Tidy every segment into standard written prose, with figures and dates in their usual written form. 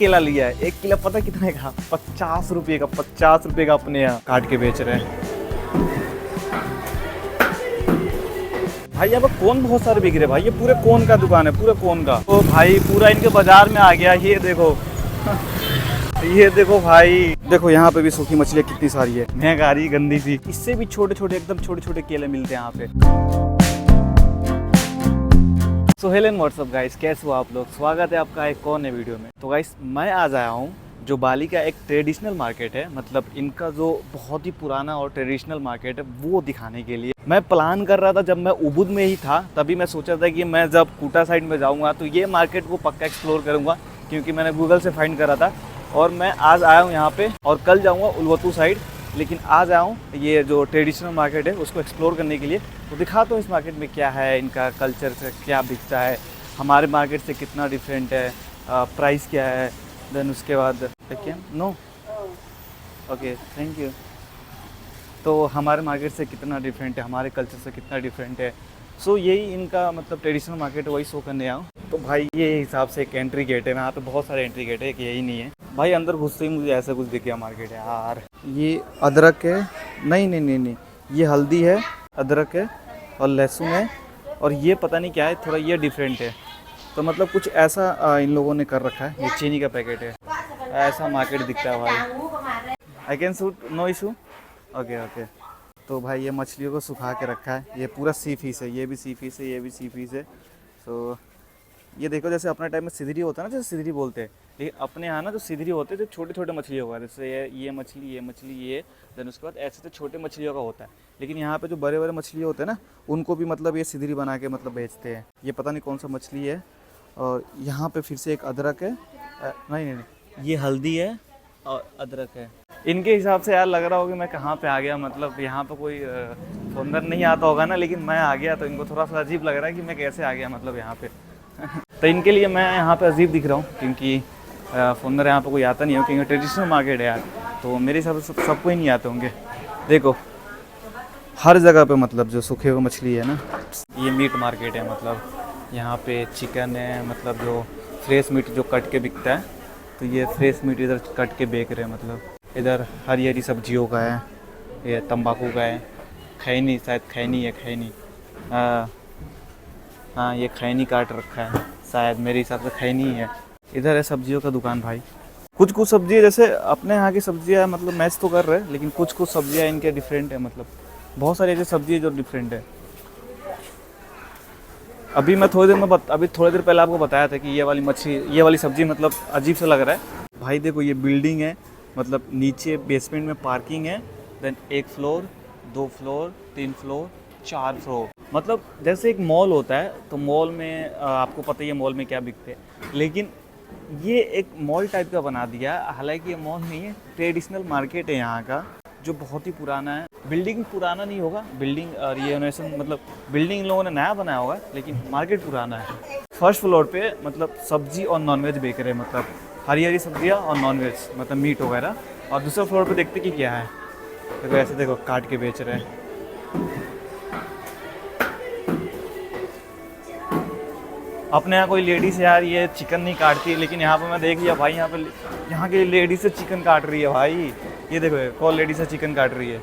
केला लिया है। एक केला पता कितने का? 50 रुपये का। 50 रुपये का अपने यहाँ काट के बेच रहे हैं भाई। यहाँ पर कोन बहुत सारे बिक रहे भाई। ये पूरे कोन का दुकान है, पूरे कोन का। तो भाई पूरा इनके बाजार में आ गया। ये देखो ये देखो भाई, देखो यहाँ पे भी सूखी मछलियाँ कितनी सारी है। महंग आ रही गंदी सी। इससे भी छोटे छोटे, एकदम छोटे छोटे केले मिलते हैं यहाँ पे। So hello and WhatsApp guys, कैसे हो आप लोग? स्वागत है आपका एक और नए वीडियो में। तो गाइस मैं आज आया हूँ जो बाली का एक ट्रेडिशनल मार्केट है, मतलब इनका जो बहुत ही पुराना और ट्रेडिशनल मार्केट है वो दिखाने के लिए। मैं प्लान कर रहा था, जब मैं उबुद में ही था तभी मैं सोचा था कि मैं जब कूटा साइड में जाऊँगा तो ये मार्केट को पक्का एक्सप्लोर करूँगा, क्योंकि मैंने गूगल से फाइंड करा था। और मैं आज आया हूँ यहाँ पे और कल जाऊँगा उलवतू साइड, लेकिन आज आया हूँ ये जो ट्रेडिशनल मार्केट है उसको एक्सप्लोर करने के लिए। तो दिखाता हूँ इस मार्केट में क्या है, इनका कल्चर से क्या बिकता है, हमारे मार्केट से कितना डिफरेंट है, प्राइस क्या है। देन उसके बाद देखिए, नो ओके थैंक यू। तो हमारे मार्केट से कितना डिफरेंट है, हमारे कल्चर से कितना डिफरेंट है। सो यही इनका मतलब ट्रेडिशनल मार्केट है, वही शो करने आऊँ। तो भाई ये हिसाब से एक एंट्री गेट है। यहाँ पे बहुत सारे एंट्री गेट है, एक यही नहीं है भाई। अंदर घुसते ही मुझे ऐसा कुछ दिख गया मार्केट है यार। ये अदरक है, नहीं, ये हल्दी है, अदरक है और लहसुन है, और ये पता नहीं क्या है, थोड़ा ये डिफरेंट है। तो मतलब कुछ ऐसा इन लोगों ने कर रखा है। ये चीनी का पैकेट है, ऐसा मार्केट दिखता है भाई। I can shoot, no issue, okay. तो भाई ये मछलियों को सुखा के रखा है। ये पूरा सी फिश है, ये भी सी फिश है, ये भी सी फिश है। तो ये देखो, जैसे अपने टाइम में सिधरी होता है ना, जैसे सिधरी बोलते हैं, लेकिन अपने यहाँ ना जो सिधरी होते हैं तो छोटे छोटे मछलियों का, जैसे ये मछली ये देन उसके बाद ऐसे तो छोटे मछलियों का होता है। लेकिन यहाँ पे जो बड़े बड़े मछली होते हैं ना, उनको भी मतलब ये सिधरी बना के मतलब बेचते हैं। ये पता नहीं कौन सा मछली है। और यहाँ पे फिर से एक अदरक है, नहीं, ये हल्दी है और अदरक है। इनके हिसाब से यार लग रहा होगा मैं कहाँ पे आ गया, मतलब यहाँ पे कोई फोनर नहीं आता होगा ना, लेकिन मैं आ गया तो इनको थोड़ा सा अजीब लग रहा है कि मैं कैसे आ गया मतलब यहाँ पे। तो इनके लिए मैं यहाँ पे अजीब दिख रहा हूँ, क्योंकि फोनर यहाँ पे कोई आता नहीं हो, क्योंकि ट्रेडिशनल मार्केट है यार। तो मेरे हिसाब से सबको ही नहीं आते होंगे। देखो हर जगह पे मतलब जो सूखे हुए मछली है ना, ये मीट मार्केट है। मतलब यहाँ पे चिकन है, मतलब जो फ्रेश मीट जो कट के बिकता है, तो ये फ्रेश मीट इधर कट के बेच रहे हैं। मतलब इधर हरी हरी सब्जियों का है, ये तंबाकू का है, खैनी, शायद खैनी है, खैनी, हाँ ये खैनी काट रखा है शायद, मेरे हिसाब से खैनी है। इधर है सब्जियों का दुकान भाई। कुछ सब्जी जैसे अपने यहाँ की सब्जियाँ मतलब मैच तो कर रहे हैं, लेकिन कुछ सब्जियाँ इनके डिफरेंट है। मतलब बहुत सारी ऐसी सब्जी है जो डिफरेंट है। अभी मैं अभी थोड़ी देर पहले आपको बताया था कि ये वाली मच्छी, ये वाली सब्जी मतलब अजीब सा लग रहा है भाई। देखो ये बिल्डिंग है, मतलब नीचे बेसमेंट में पार्किंग है, then 1 floor 2 floor 3 floor 4 floor. मतलब जैसे एक मॉल होता है, तो मॉल में आपको पता ही है मॉल में क्या बिकते हैं, लेकिन ये एक मॉल टाइप का बना दिया। हालांकि ये मॉल नहीं है, ट्रेडिशनल मार्केट है यहाँ का, जो बहुत ही पुराना है। बिल्डिंग पुराना नहीं होगा, बिल्डिंग रिनोवेशन, मतलब बिल्डिंग इन लोगों ने नया बनाया होगा, लेकिन मार्केट पुराना है। फर्स्ट फ्लोर पे मतलब सब्जी और नॉनवेज बेच रहे हैं, मतलब हरी हरी सब्जियाँ और नॉनवेज, मतलब मीट वगैरह। और दूसरे फ्लोर पे देखते कि क्या है, देखो ऐसे देखो काट के बेच रहे हैं। अपने यहाँ कोई लेडीज है यार, ये चिकन नहीं काटती, लेकिन यहाँ पे मैं देख लिया भाई, यहाँ की लेडीज से चिकन काट रही है भाई। ये देखो कौन लेडीज से चिकन काट रही है।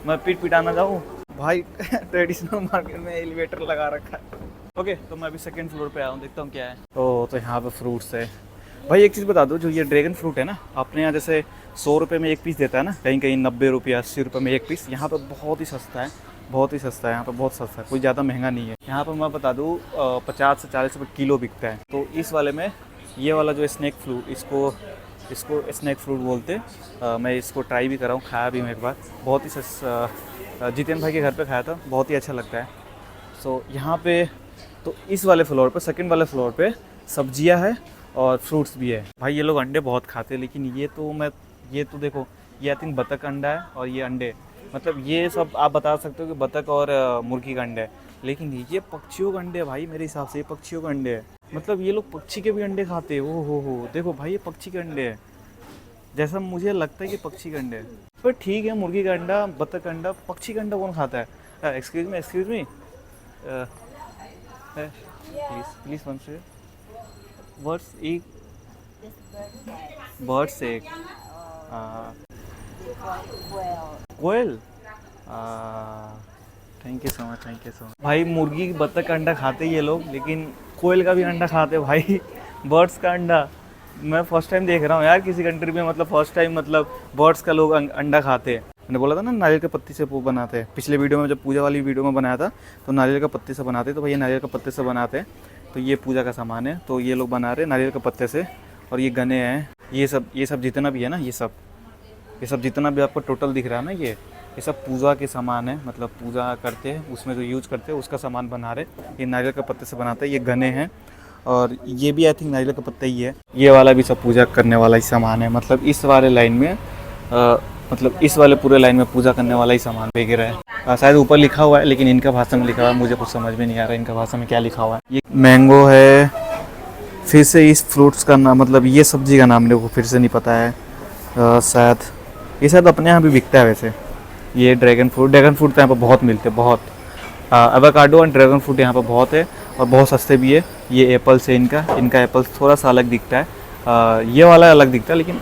मैं पीट पिटाना जाऊँ भाई। ट्रेडिशनल मार्केट में एलिवेटर लगा रखा है। ओके, तो मैं अभी सेकंड फ्लोर पे आया हूँ, देखता हूँ क्या है। तो यहाँ पे फ्रूट्स है भाई। एक चीज़ बता दो, जो ये ड्रैगन फ्रूट है ना, अपने यहाँ जैसे 100 रुपये में एक पीस देता है ना, कहीं कहीं 90 रुपये 80 रुपये में एक पीस, यहाँ पे बहुत ही सस्ता है, बहुत ही सस्ता है। यहाँ पे बहुत सस्ता है, कोई ज़्यादा महंगा नहीं है। यहाँ पर मैं बता दूँ 50 से 40 रुपये किलो बिकता है। तो इस वाले में ये वाला जो स्नैक फ्रूट, इसको स्नैक फ्रूट बोलते। मैं इसको ट्राई भी कर रहा हूँ, खाया भी मैं एक बार, बहुत ही जितेन भाई के घर पे खाया था, बहुत ही अच्छा लगता है। सो यहाँ पे तो इस वाले फ्लोर पे, सेकंड वाले फ्लोर पे सब्जियाँ है और फ्रूट्स भी है भाई। ये लोग अंडे बहुत खाते हैं, लेकिन ये तो देखो, ये आई थिंक बतख अंडा है और ये अंडे, मतलब ये सब आप बता सकते हो कि बतख और मुर्गी का अंडा है, लेकिन ये पक्षियों का अंडे है भाई। मेरे हिसाब से ये पक्षियों का अंडे है, मतलब ये लोग पक्षी के भी अंडे खाते हैं। ओ हो, देखो भाई ये पक्षी के अंडे है, जैसा मुझे लगता है कि पक्षी का अंडे है। पर ठीक है, मुर्गी का अंडा, बतख का अंडा, पक्षी का अंडा कौन खाता है? एक्सक्यूज मी, प्लीज वन से वर्ड्स एक बर्ड्स एक कोयल। Thank you so much, thank you so much भाई। मुर्गी बत्तख का अंडा खाते ही ये लोग, लेकिन कोयल का भी अंडा खाते भाई। बर्ड्स का अंडा मैं फर्स्ट टाइम देख रहा हूँ यार किसी कंट्री में, मतलब फर्स्ट टाइम मतलब बर्ड्स का लोग अंडा खाते हैं। मैंने बोला था ना नारियल के पत्ती से वो बनाते हैं, पिछले वीडियो में जब पूजा वाली वीडियो में बनाया था तो नारियल का पत्ते से बनाते, तो भाई ये नारियल का पत्ते से बनाते हैं। तो ये पूजा का सामान है, तो ये लोग बना रहे हैं नारियल के पत्ते से। और ये गने हैं, ये सब जितना भी है ना, ये सब जितना भी आपको टोटल दिख रहा है ना, ये सब पूजा के सामान है, मतलब पूजा करते हैं उसमें जो यूज करते हैं उसका सामान बना रहे। ये नारियल के पत्ते से बनाते हैं, ये गने हैं और ये भी आई थिंक नारियल का पत्ता ही है। ये वाला भी सब पूजा करने वाला ही सामान है, मतलब इस वाले लाइन में मतलब इस वाले पूरे लाइन में पूजा करने वाला ही सामान वगैरह है। शायद ऊपर लिखा हुआ है लेकिन इनका भाषा में लिखा हुआ है, मुझे कुछ समझ में नहीं आ रहा है इनका भाषा में क्या लिखा हुआ है। ये मैंगो है, फिर से इस फ्रूट्स का नाम, मतलब ये सब्जी का नाम मेरे को फिर से नहीं पता है। शायद ये शायद अपने यहाँ भी बिकता है वैसे। ये ड्रैगन फ्रूट तो यहाँ पर बहुत मिलते हैं, बहुत। एवोकाडो और ड्रैगन फ्रूट यहाँ पर बहुत है और बहुत सस्ते भी है। ये एप्पल्स है, इनका एप्पल्स थोड़ा सा अलग दिखता है, ये वाला अलग दिखता है, लेकिन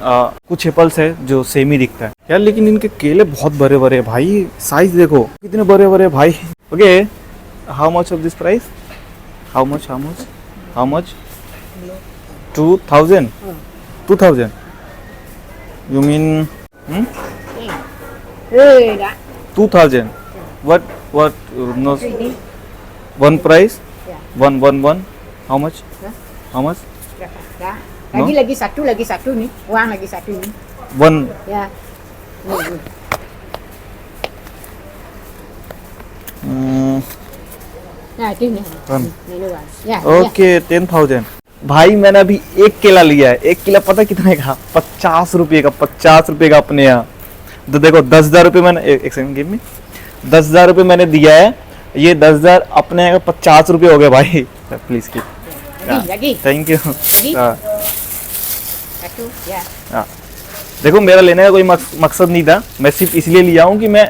कुछ एप्पल्स है जो सेम ही दिखता है यार। लेकिन इनके केले बहुत बड़े बड़े भाई, साइज देखो कितने बड़े बड़े भाई। Okay, how much of this price? How much 2000 you mean 2000 what no one price one how much No? Lagi satu nih, uang lagi satu nih. One. Ya. Nah, itu nih. Ya. Okay 10,000 भाई। मैंने अभी एक केला लिया है, एक केला पता कितने का? 50 रुपये का, 50 रुपये का अपने यहाँ। तो देखो 10,000 रुपये मैंने एक सेकंड गिव मी 10,000 रुपये मैंने दिया है, ये 10,000 अपने यहाँ का 50 रुपये हो गए भाई। प्लीज की थैंक यू। देखो मेरा लेने का कोई मकसद नहीं था, मैं सिर्फ इसलिए लिया हूँ कि मैं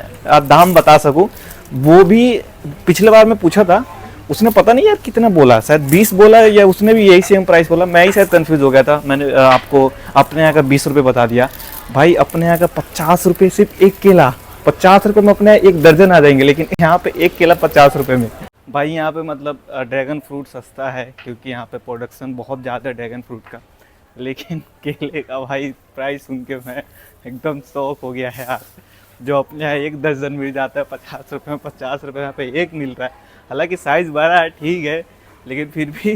दाम बता सकूँ। वो भी पिछले बार मैं पूछा था, उसने पता नहीं यार कितना बोला, शायद 20 बोला या उसने भी यही सेम प्राइस बोला। मैं ही शायद कंफ्यूज हो गया था, मैंने आपको अपने यहाँ का 20 रुपये बता दिया। भाई अपने यहाँ का 50 रुपये सिर्फ एक केला। 50 रुपये में अपने यहाँ एक दर्जन आ जाएंगे, लेकिन यहाँ पे एक केला 50 रुपये में। भाई यहाँ पे मतलब ड्रैगन फ्रूट सस्ता है क्योंकि यहाँ पे प्रोडक्शन बहुत ज़्यादा है ड्रैगन फ्रूट का, लेकिन केले का भाई प्राइस सुन के मैं एकदम शौक हो गया है यार। जो अपने यहाँ एक दर्जन मिल जाता है 50 रुपये में, 50 रुपये यहाँ पे एक मिल रहा है। हालांकि साइज़ बड़ा है ठीक है, लेकिन फिर भी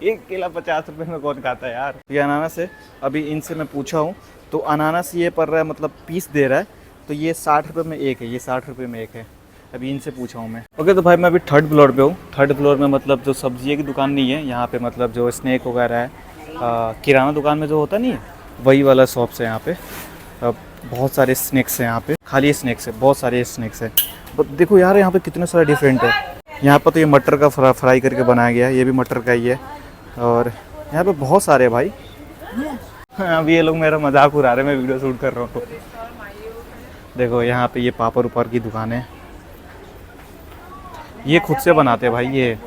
एक केला 50 रुपये में कौन खाता है यार। ये अनानास है, अभी इनसे मैं पूछा हूँ तो अनानास ये पड़ रहा है, मतलब पीस दे रहा है, तो ये 60 रुपये में एक है, ये 60 रुपये में एक है। अभी इनसे पूछा हूँ मैं। ओके तो भाई मैं अभी 3rd फ्लोर पे हूँ। 3rd फ्लोर में मतलब जो सब्जी की दुकान नहीं है यहाँ पे, मतलब जो स्नैक वगैरह है, किराना दुकान में जो होता नहीं है वही वाला शॉप्स है यहाँ पे। बहुत सारे स्नैक्स हैं यहाँ पे, खाली स्नैक्स है, बहुत सारे स्नैक्स है। देखो यार यहाँ पे कितने सारे डिफरेंट है। यहाँ पर तो ये मटर का फ्राई करके बनाया गया है, ये भी मटर का ही है। और यहाँ पे बहुत सारे भाई। अभी ये लोग मेरा मजाक उड़ा रहे हैं, मैं वीडियो शूट कर रहा हूँ। देखो यहाँ पे ये पापड़ उपर की दुकान है, ये खुद से बनाते हैं भाई। ये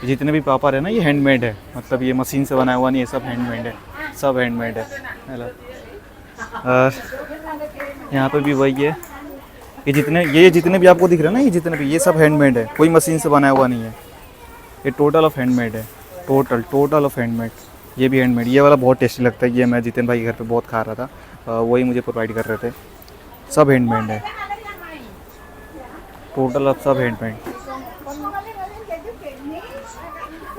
जितने भी पापड़ है ना ये हैंडमेड है, मतलब ये मशीन से बनाया हुआ नहीं है, सब हैंडमेड है, सब हैंडमेड है। हेलो। और यहाँ पे भी वही है, ये जितने भी आपको दिख रहे हैं ना, ये जितने भी, ये सब हैंडमेड है, कोई मशीन से बनाया हुआ नहीं है। ये टोटल ऑफ हैंडमेड है, टोटल ऑफ हैंडमेड। ये भी हैंडमेड। ये वाला बहुत टेस्टी लगता है, ये मैं जितेन भाई घर पे बहुत खा रहा था, वही मुझे प्रोवाइड कर रहे थे। सब हैंडमेड है, टोटल ऑफ सब हैंडमेड।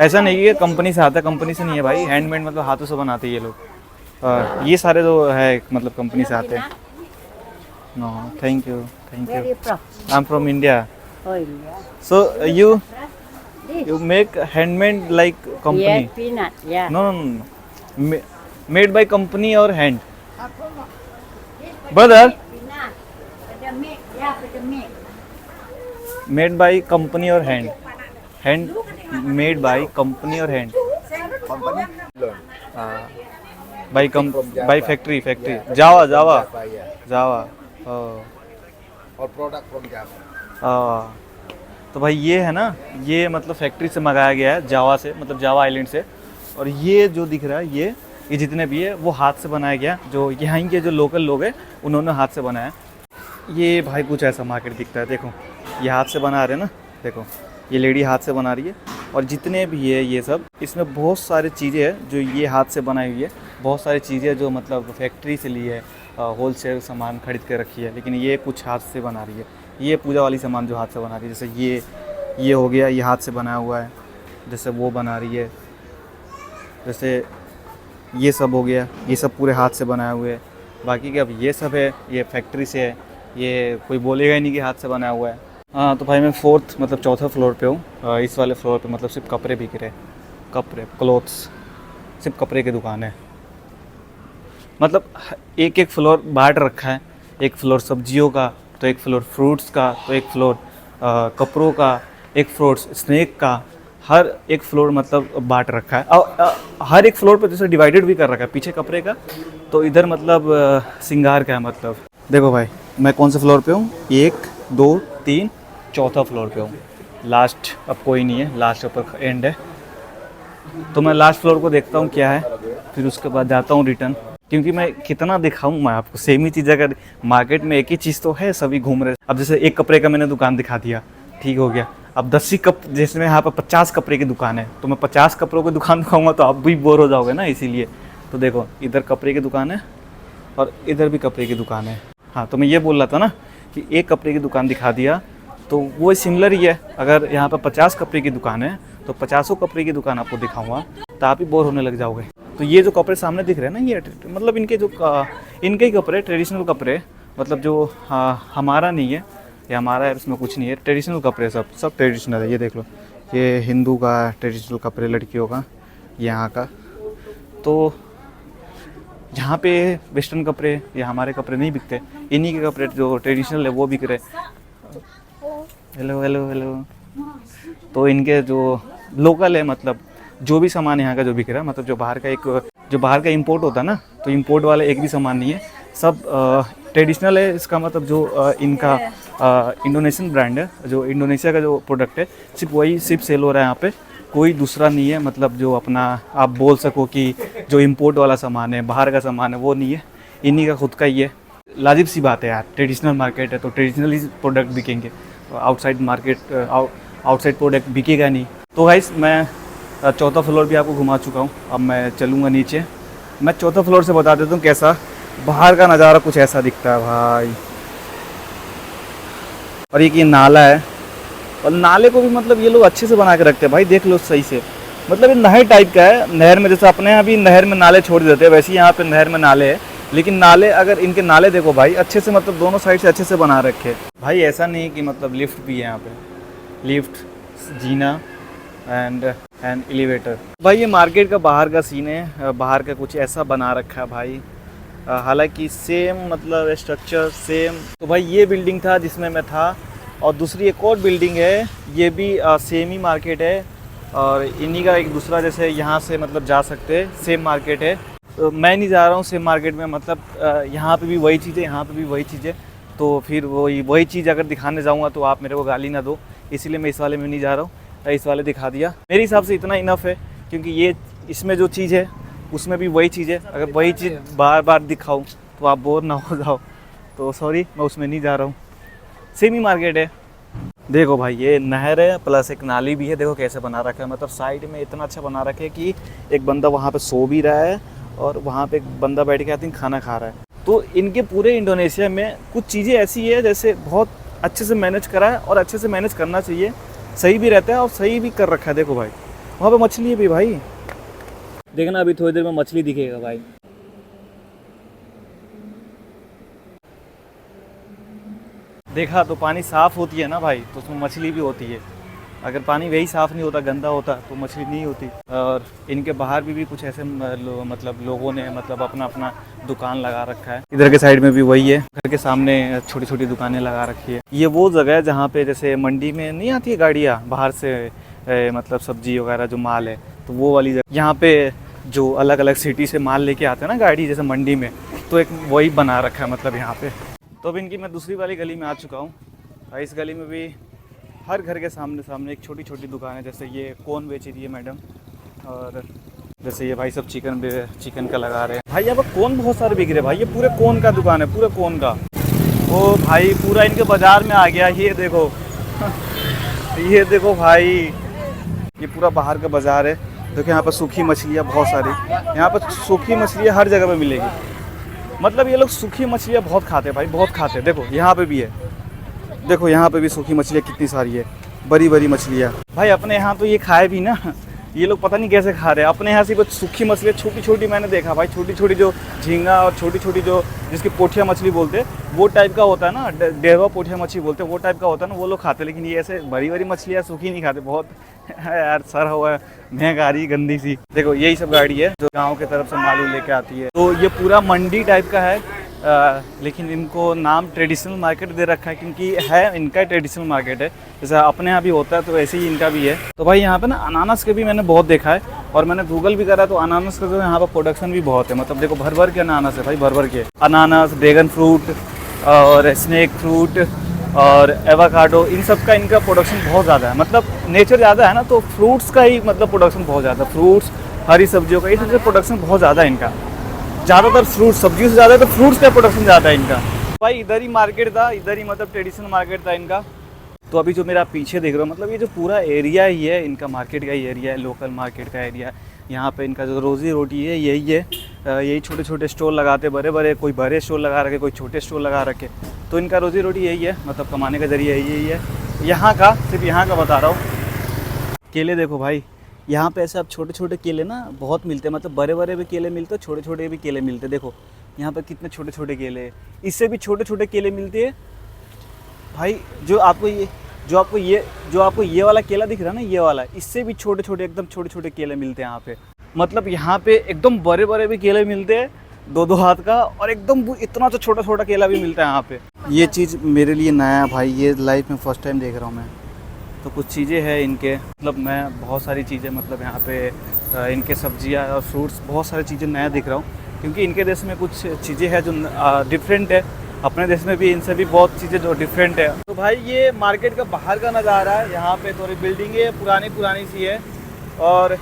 ऐसा नहीं है कंपनी से आता है, कंपनी से नहीं है भाई, हैंडमेड मतलब हाथों से बनाते हैं ये लोग। ये सारे जो है मतलब कंपनी से आते हैं। No thank you I am from India. So you make handmade like company? Yes, peanut, yeah. No. Made by company or hand? Brother? Made by company or hand? Hand made by company or hand? Company? By factory. Java. Oh. Or product from Java. तो भाई ये है ना, ये मतलब factory से मंगाया गया है, जावा से, मतलब जावा आइलैंड से। और ये जो दिख रहा है ये जितने भी है वो हाथ से बनाया गया, जो यहाँ के जो लोकल लोग हैं उन्होंने हाथ से बनाया। ये भाई कुछ ऐसा मार्केट दिखता है, देखो ये हाथ से बना रहे हैं ना, देखो ये लेडी हाथ से बना रही है। और जितने भी है ये सब, इसमें बहुत सारी चीज़ें हैं जो ये हाथ से बनाई हुई है, बहुत सारी चीज़ें जो मतलब फैक्ट्री से ली है, होलसेल सामान खरीद के रखी है, लेकिन ये कुछ हाथ से बना रही है। ये पूजा वाली सामान जो हाथ से बना रही है, जैसे ये हो गया, ये हाथ से बनाया हुआ है, जैसे वो बना रही है, जैसे ये सब हो गया, ये सब पूरे हाथ से बनाए हुए हैं। बाकी के अब ये सब है, ये फैक्ट्री से है, ये कोई बोलेगा ही नहीं कि हाथ से बनाया हुआ है। हाँ तो भाई मैं फोर्थ मतलब चौथा फ्लोर पे हूँ। इस वाले फ्लोर पे मतलब सिर्फ कपड़े बिक रहे, कपड़े क्लोथ्स, सिर्फ कपड़े की दुकान है। मतलब एक एक फ्लोर बांट रखा है, एक फ्लोर सब्जियों का, तो एक फ्लोर फ्रूट्स का, तो एक फ्लोर कपड़ों का, एक फ्लोर स्नैक का, हर एक फ्लोर मतलब बांट रखा है। और हर एक फ्लोर पे जैसे डिवाइडेड भी कर रखा है, पीछे कपड़े का, तो इधर मतलब सिंगार का है। मतलब देखो भाई मैं कौन से फ्लोर पे हूँ, 1 2 3 चौथा फ्लोर पे हूँ। लास्ट अब कोई नहीं है, लास्ट ऊपर एंड है, तो मैं लास्ट फ्लोर को देखता हूँ क्या है, फिर उसके बाद जाता हूँ रिटर्न। क्योंकि मैं कितना दिखाऊँ मैं आपको, सेम ही चीज़, अगर मार्केट में एक ही चीज़ तो है, सभी घूम रहे। अब जैसे एक कपड़े का मैंने दुकान दिखा दिया, ठीक हो गया। अब 10 कप, जैसे यहाँ पर 50 कपड़े की दुकान है, तो मैं 50 कपड़ों की दुकान दिखाऊंगा तो आप भी बोर हो जाओगे ना, इसीलिए। तो देखो इधर कपड़े की दुकान है और इधर भी कपड़े की दुकान है। हाँ तो मैं ये बोल रहा था ना कि एक कपड़े की दुकान दिखा दिया तो वो सिमिलर ही है। अगर यहाँ पर 50 कपड़े की दुकान है तो 50 कपड़े की दुकान आपको दिखाऊंगा तो आप ही बोर होने लग जाओगे। तो ये जो कपड़े सामने दिख रहे हैं ना, ये मतलब इनके जो इनके ही कपड़े, ट्रेडिशनल कपड़े, मतलब जो हमारा नहीं है, ये हमारा है इसमें कुछ नहीं है, ट्रेडिशनल कपड़े सब ट्रेडिशनल है। ये देख लो, ये हिंदू का ट्रेडिशनल कपड़े, लड़कियों का यहाँ का। तो यहाँ पे वेस्टर्न कपड़े या हमारे कपड़े नहीं बिकते, इन्हीं के कपड़े जो ट्रेडिशनल है वो बिक रहे। Hello hello hello. तो इनके जो लोकल है, मतलब जो भी सामान यहाँ का जो बिक रहा है, मतलब जो बाहर का इंपोर्ट होता है ना, तो इंपोर्ट वाला एक भी सामान नहीं है, सब ट्रेडिशनल है। इसका मतलब जो इनका इंडोनेशियन ब्रांड है, जो इंडोनेशिया का जो प्रोडक्ट है, सिर्फ सेल हो रहा है यहाँ पे, कोई दूसरा नहीं है। मतलब जो अपना आप बोल सको कि जो इंपोर्ट वाला सामान है, बाहर का सामान है, वो नहीं है, इन्हीं का खुद का ही है। लाजिब सी बात है यार, ट्रेडिशनल मार्केट है तो ट्रेडिशनल ही प्रोडक्ट बिकेंगे, आउटसाइड मार्केट आउटसाइड प्रोडक्ट बिकेगा नहीं। तो गाइस मैं चौथा फ्लोर भी आपको घुमा चुका हूँ, अब मैं चलूँगा नीचे। मैं चौथा फ्लोर से बता देता हूँ कैसा बाहर का नज़ारा, कुछ ऐसा दिखता है भाई। और ये नाला है, और नाले को भी मतलब ये लोग अच्छे से बना के रखते हैं भाई, देख लो सही से। मतलब ये नहर टाइप का है, नहर में जैसे अपने यहाँ भी नहर में नाले छोड़ देते हैं, वैसे ही यहाँ पे नहर में नाले है। लेकिन नाले, अगर इनके नाले देखो भाई अच्छे से, मतलब दोनों साइड से अच्छे से बना रखे भाई। ऐसा नहीं कि मतलब लिफ्ट भी है यहाँ पे, लिफ्ट, जीना एंड एलिवेटर। भाई ये मार्केट का बाहर का सीन है, बाहर का कुछ ऐसा बना रखा है भाई। हालांकि सेम मतलब स्ट्रक्चर सेम। तो भाई ये बिल्डिंग था जिसमें मैं था, और दूसरी एक और बिल्डिंग है, ये भी सेम ही मार्केट है, और इन्हीं का एक दूसरा, जैसे यहाँ से मतलब जा सकते हैं, सेम मार्केट है। तो मैं नहीं जा रहा हूँ सेम मार्केट में, मतलब यहाँ पे भी वही चीज़ है, यहाँ पे भी वही चीज़ है, तो फिर वही चीज़ अगर दिखाने जाऊँगा तो आप मेरे को गाली ना दो, इसीलिए मैं इस वाले में नहीं जा रहा हूँ। इस वाले दिखा दिया, मेरे हिसाब से इतना इनफ है, क्योंकि ये इसमें जो चीज़ है उसमें भी वही चीज़ है। अगर वही चीज़ बार बार दिखाऊँ तो आप बोर ना हो जाओ, तो सॉरी मैं उसमें नहीं जा रहा हूँ, सेम ही मार्केट है। देखो भाई ये नहर है प्लस एक नाली भी है, देखो कैसे बना रखा है, मतलब साइड में इतना अच्छा बना रखा है कि एक बंदा वहाँ पे सो भी रहा है और वहाँ पे एक बंदा बैठ के आई थिंक खाना खा रहा है। तो इनके पूरे इंडोनेशिया में कुछ चीज़ें ऐसी है जैसे बहुत अच्छे से मैनेज करा है, और अच्छे से मैनेज करना चाहिए, सही भी रहता है और सही भी कर रखा है। देखो भाई वहाँ पे मछली है भी भाई, देखना अभी थोड़ी देर में मछली दिखेगा भाई। देखा तो पानी साफ़ होती है ना भाई, तो उसमें मछली भी होती है। अगर पानी वही साफ़ नहीं होता, गंदा होता, तो मछली नहीं होती। और इनके बाहर भी कुछ ऐसे मतलब लोगों ने मतलब अपना अपना दुकान लगा रखा है। इधर के साइड में भी वही है, घर के सामने छोटी छोटी दुकानें लगा रखी है। ये वो जगह है जहाँ पे जैसे मंडी में नहीं आती है गाड़ियाँ बाहर से, मतलब सब्जी वगैरह जो माल है, तो वो वाली जगह। यहाँ पे जो अलग अलग सिटी से माल लेके आते हैं ना गाड़ी, जैसे मंडी में, तो एक वही बना रखा है मतलब यहाँ पे। तो अब इनकी मैं दूसरी वाली गली में आ चुका हूँ, इस गली में भी हर घर के सामने सामने एक छोटी छोटी दुकान है। जैसे ये कोन बेच रही है मैडम, और जैसे ये भाई सब चिकन का लगा रहे हैं। भाई यहाँ पर कोन बहुत सारे बिक रहे हैं भाई, ये पूरे कोन का दुकान है, पूरे कोन का। ओ भाई पूरा इनके बाज़ार में आ गया, ये देखो ये देखो भाई, ये पूरा बाहर का बाज़ार है। देखो यहाँ पर सूखी मछलियाँ बहुत सारी, यहाँ पर सूखी मछलियाँ हर जगह पे मिलेगी। मतलब ये लोग सूखी मछलियाँ बहुत खाते हैं भाई, बहुत खाते हैं। देखो यहाँ पे भी है, देखो यहाँ पे भी सूखी मछलियाँ कितनी सारी है, बड़ी बड़ी मछलियाँ। भाई अपने यहाँ तो ये खाए भी ना, ये लोग पता नहीं कैसे खा रहे हैं। अपने यहाँ से बस सूखी मछलियाँ छोटी छोटी मैंने देखा भाई, छोटी छोटी जो झींगा और छोटी छोटी जो जिसकी पोठिया मछली बोलते हैं, वो टाइप का होता है ना, डेहवा पोठिया मछली बोलते हैं, वो टाइप का होता है ना, वो लोग खाते हैं। लेकिन ये ऐसे बड़ी बड़ी मछलियाँ सूखी नहीं खाते, बहुत यार सर हुआ है महंगा आ रही गंदी सी। देखो यही सब गाड़ी है जो गाँव की तरफ से माल लेके आती है। तो ये पूरा मंडी टाइप का है, लेकिन इनको नाम ट्रेडिशनल मार्केट दे रखा है क्योंकि है इनका ट्रेडिशनल मार्केट है। जैसे अपने यहाँ भी होता है तो वैसे ही इनका भी है। तो भाई यहाँ पे ना अनानास के भी मैंने बहुत देखा है, और मैंने गूगल भी करा तो अनानास का जो यहाँ पर प्रोडक्शन भी बहुत है। मतलब देखो भर भर के अनानास है भाई, भर भर के अनानास, ड्रैगन फ्रूट और स्नेक फ्रूट और एवोकाडो, इन सब का इनका प्रोडक्शन बहुत ज़्यादा है। मतलब नेचर ज़्यादा है ना, तो फ्रूट्स का ही मतलब प्रोडक्शन बहुत ज़्यादा, फ्रूट्स हरी सब्जियों का, ये सबसे प्रोडक्शन बहुत ज़्यादा है इनका। ज़्यादातर फ्रूट सब्जियों से ज़्यादा तो फ्रूट्स का प्रोडक्शन ज़्यादा है इनका। भाई इधर ही मार्केट था, इधर ही मतलब ट्रेडिशनल मार्केट था इनका। तो अभी जो मेरा पीछे देख रहे हो, मतलब ये जो पूरा एरिया ही है इनका मार्केट का ही एरिया है, लोकल मार्केट का एरिया। यहाँ पे इनका जो रोज़ी रोटी है यही है, यही छोटे छोटे स्टोर लगाते, बड़े बड़े, कोई बड़े स्टोर लगा रखे, कोई छोटे स्टोर लगा रखे। तो इनका रोज़ी रोटी यही है, मतलब कमाने का जरिया यही है यहाँ का। सिर्फ यहाँ का बता रहा हूँ। केले देखो भाई, यहाँ पे ऐसे अब छोटे छोटे केले ना बहुत मिलते हैं। मतलब बड़े बड़े भी केले मिलते हैं, छोटे छोटे भी केले मिलते हैं। देखो यहाँ पे कितने छोटे छोटे केले हैं, इससे भी छोटे छोटे केले मिलते हैं भाई। जो आपको ये वाला केला दिख रहा है ना, ये वाला, इससे भी छोटे छोटे, एकदम छोटे छोटे केले मिलते हैं यहाँ पे। मतलब यहाँ पे एकदम बड़े बड़े भी केले मिलते हैं, 2-2 हाथ का, और एकदम इतना तो छोटा छोटा केला भी मिलता है यहाँ पे। ये चीज़ मेरे लिए नया है भाई, ये लाइफ में फर्स्ट टाइम देख रहा हूँ मैं। तो कुछ चीज़ें हैं इनके, मतलब मैं बहुत सारी चीज़ें, मतलब यहाँ पे इनके सब्जियाँ और फ्रूट्स, बहुत सारी चीज़ें नया दिख रहा हूँ। क्योंकि इनके देश में कुछ चीज़ें हैं जो डिफरेंट है, अपने देश में भी इनसे भी बहुत चीज़ें जो डिफरेंट है। तो भाई ये मार्केट का बाहर का नज़ारा है। यहाँ पे थोड़ी बिल्डिंगें पुरानी पुरानी सी है, और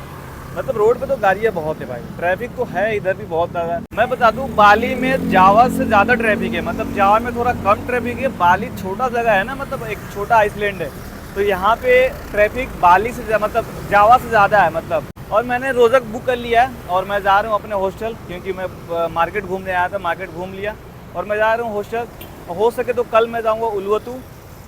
मतलब रोड पे तो गाड़ियाँ बहुत है भाई, ट्रैफिक तो है इधर भी बहुत ज़्यादा। मैं बता दूँ बाली में जावा से ज़्यादा ट्रैफिक है। मतलब जावा में थोड़ा कम ट्रैफिक है, बाली छोटा जगह है ना, मतलब एक छोटा आइसलैंड है, तो यहाँ पे ट्रैफिक बाली से मतलब जावा से ज़्यादा है मतलब। और मैंने रोज़क बुक कर लिया है, और मैं जा रहा हूँ अपने हॉस्टल, क्योंकि मैं मार्केट घूमने आया था, मार्केट घूम लिया और मैं जा रहा हूँ हॉस्टल। हो सके तो कल मैं जाऊँगा उलवतू।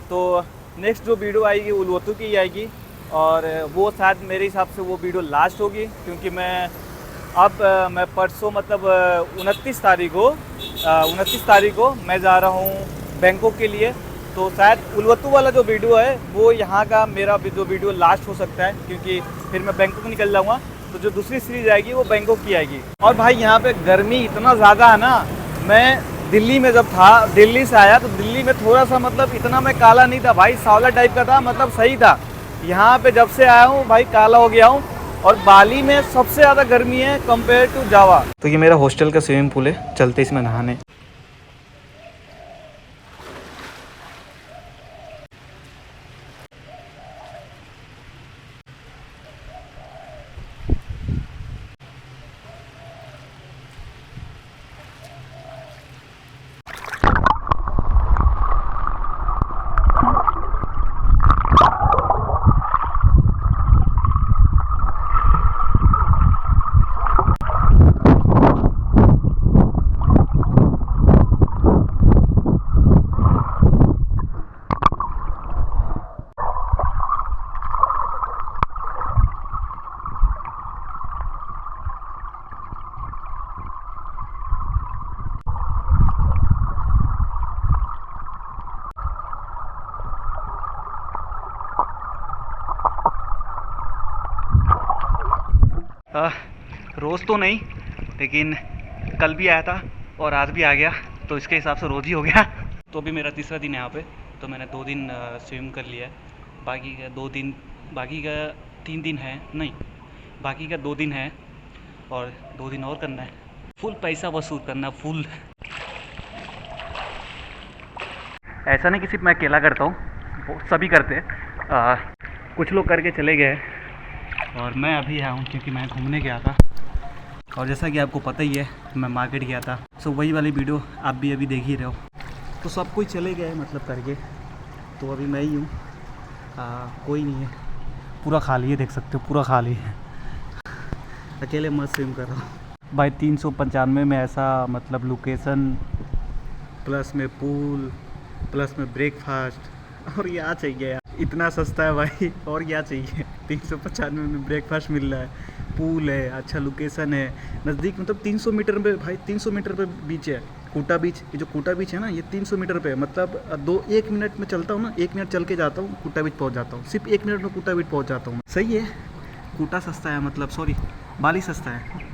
तो नेक्स्ट जो वीडियो आएगी उलवतू की आएगी, और वो शायद मेरे हिसाब से वो वीडियो लास्ट होगी, क्योंकि मैं परसों मतलब 29 तारीख को मैं जा रहा हूँ बैंकॉक के लिए। तो शायद उलवतू वाला जो वीडियो है वो यहाँ का मेरा जो वीडियो लास्ट हो सकता है, क्योंकि फिर मैं बैंकॉक निकल जाऊँगा। तो जो दूसरी सीरीज आएगी वो बैंकॉक की आएगी। और भाई यहाँ पे गर्मी इतना ज़्यादा है ना, मैं दिल्ली में जब था, दिल्ली से आया तो दिल्ली में थोड़ा सा मतलब इतना मैं काला नहीं था भाई, सांवला टाइप का था, मतलब सही था। यहाँ पे जब से आया हूँ भाई काला हो गया हूँ। और बाली में सबसे ज़्यादा गर्मी है कंपेयर टू जावा। तो ये मेरा हॉस्टल का स्विमिंग पूल है, चलते इसमें नहाने। रोज़ तो नहीं, लेकिन कल भी आया था और आज भी आ गया, तो इसके हिसाब से रोज़ ही हो गया। तो अभी मेरा तीसरा दिन है यहाँ पे, तो मैंने 2 दिन स्विम कर लिया है। बाकी का 2 दिन, बाकी का 3 दिन है, नहीं बाकी का 2 दिन है, और 2 दिन और करना है। फुल पैसा वसूल करना, फुल। ऐसा नहीं कि सिर्फ मैं अकेला करता हूँ, सभी करते हैं। कुछ लोग करके चले गए और मैं अभी आया हूँ क्योंकि मैं घूमने गया था। और जैसा कि आपको पता ही है मैं मार्केट गया था, सो वही वाली वीडियो आप भी अभी देख ही रहे हो। तो सब कोई चले गए मतलब करके, तो अभी मैं ही हूँ, कोई नहीं है, पूरा खाली है, देख सकते हो पूरा खाली है। अकेले मस्त स्विम कर रहा हूँ भाई। 395 में ऐसा मतलब लोकेशन प्लस में पूल प्लस में ब्रेकफास्ट, और क्या चाहिए यार, इतना सस्ता है भाई, और क्या चाहिए। 395 में ब्रेकफास्ट मिल रहा है, पूल है, अच्छा लोकेशन है, नज़दीक मतलब 300 मीटर पे भाई, 300 मीटर पे बीच है कोटा बीच। ये जो कोटा बीच है ना, ये 300 मीटर पे, मतलब 1 मिनट में चलता हूँ ना, 1 मिनट चल के जाता हूँ, कोटा बीच पहुँच जाता हूँ, सिर्फ 1 मिनट में कोटा बीच पहुँच जाता हूँ। सही है, कोटा सस्ता है, मतलब सॉरी बाली सस्ता है।